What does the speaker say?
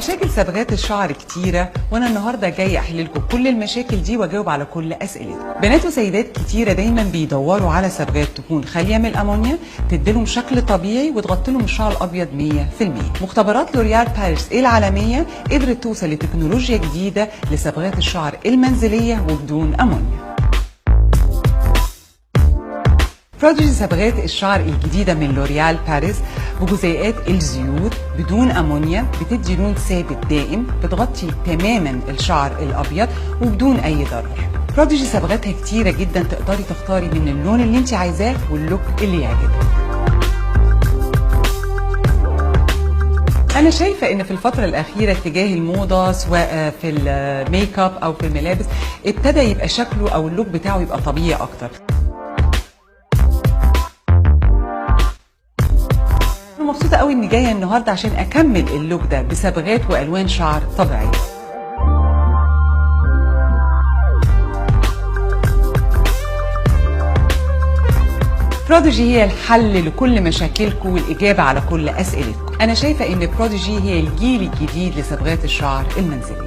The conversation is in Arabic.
مشاكل صبغات الشعر كتيرة، وانا النهاردة جاي احل لكم كل المشاكل دي واجاوب على كل اسئلتكم. بنات وسيدات كتيرة دايما بيدوروا على صبغات تكون خالية من الامونيا، تديلهم شكل طبيعي وتغطي لهم الشعر الابيض 100%. مختبرات لوريال باريس العالمية قدرت توصل لتكنولوجيا جديدة لصبغات الشعر المنزلية وبدون امونيا. بروديجي صبغات الشعر الجديدة من لوريال باريس بجزيئات الزيوت بدون أمونيا، بتدي لون ثابت دائم، بتغطي تماما الشعر الأبيض وبدون أي ضرر. بروديجي صبغاتها كتيرة جدا، تقدري تختاري من اللون اللي انت عايزاه واللوك اللي يعجبك. أنا شايفة إن في الفترة الأخيرة اتجاه الموضة سواء في الميك اب أو في الملابس ابتدى يبقى شكله أو اللوك بتاعه يبقى طبيعي أكتر. مبسوطة قوي اني جاية النهاردة عشان اكمل اللوك ده بصبغات والوان شعر طبيعية. بروديجي هي الحل لكل مشاكلكم والاجابة على كل اسئلتكم. انا شايفة ان بروديجي هي الجيل الجديد لصبغات الشعر المنزلية.